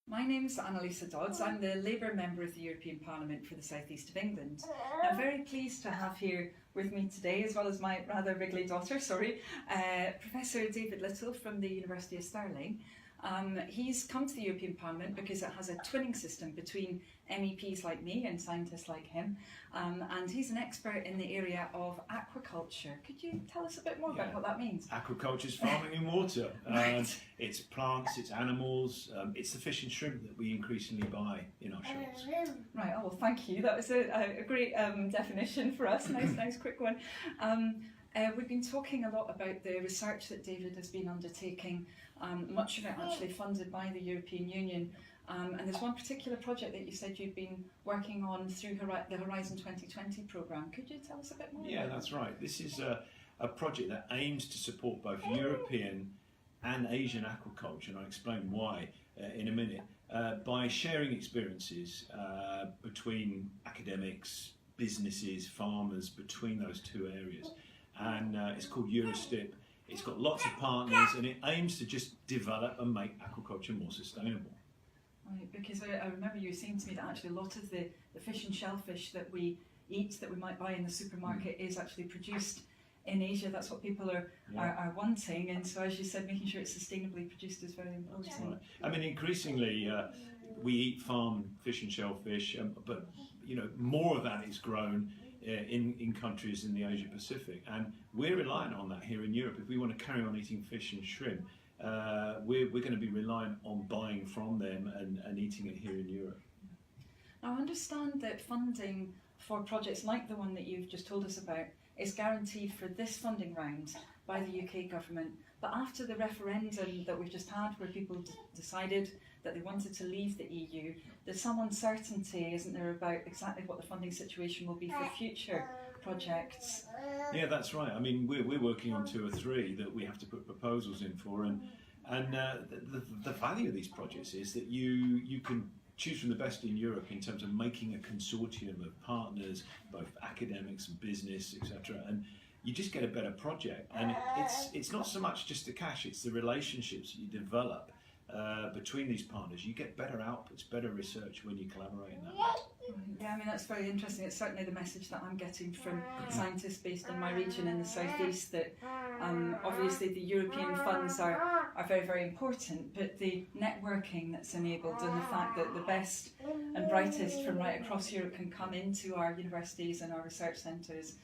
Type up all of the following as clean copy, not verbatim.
My name's Annalisa Dodds. I'm the Labour Member of the European Parliament for the South East of England. I'm very pleased to have here with me today, as well as my rather wriggly daughter, Professor David Little from the University of Stirling. He's come to the European Parliament because it has a twinning system between MEPs like me and scientists like him, and he's an expert in the area of aquaculture. Could you tell us a bit more about what that means? Aquaculture is farming in water. Right. It's plants, it's animals, it's the fish and shrimp that we increasingly buy in our shops. Right, oh well, thank you. That was a great definition for us. Nice quick one. We've been talking a lot about the research that David has been undertaking, much of it actually funded by the European Union. And there's one particular project that you said you've been working on through the Horizon 2020 programme. Could you tell us a bit more? Yeah, that's right. This is a project that aims to support both European and Asian aquaculture, and I'll explain why in a minute, by sharing experiences between academics, businesses, farmers, between those two areas. And it's called Eurostip. It's got lots of partners, and it aims to just develop and make aquaculture more sustainable. Right, because I remember you saying to me that actually a lot of the fish and shellfish that we eat, that we might buy in the supermarket, is actually produced in Asia. That's what people are wanting, and so as you said, making sure it's sustainably produced is very important. That's right. I mean, increasingly we eat farmed fish and shellfish, but more of that is grown in countries in the Asia Pacific, and we're reliant on that here in Europe. If we want to carry on eating fish and shrimp, we're going to be reliant on buying from them and eating it here in Europe. Now, I understand that funding for projects like the one that you've just told us about is guaranteed for this funding round by the UK government, but after the referendum that we've just had, where people decided that they wanted to leave the EU, there's some uncertainty, isn't there, about exactly what the funding situation will be for future projects? Yeah, that's right. I mean, we're working on 2 or 3 that we have to put proposals in for, and the value of these projects is that you can choose from the best in Europe in terms of making a consortium of partners, both academics and business, etc. And you just get a better project. And it's not so much just the cash, it's the relationships that you develop between these partners. You get better outputs, better research when you collaborate in that way. Yeah, I mean, that's very interesting. It's certainly the message that I'm getting from scientists based in my region in the southeast, that obviously the European funds are very, very important, but the networking that's enabled and the fact that the best and brightest from right across Europe can come into our universities and our research centres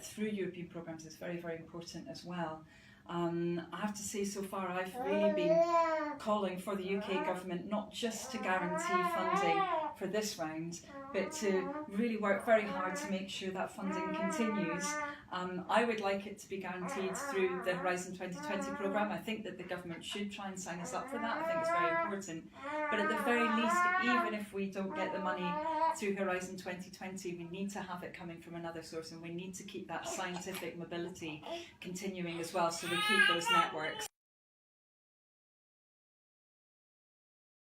through European programmes is very, very important as well. I have to say, so far I've really been calling for the UK government not just to guarantee funding for this round, but to really work very hard to make sure that funding continues. I would like it to be guaranteed through the Horizon 2020 programme. I think that the government should try and sign us up for that. I think it's very important. But at the very least, even if we don't get the money through Horizon 2020, we need to have it coming from another source, and we need to keep that scientific mobility continuing as well, so we keep those networks.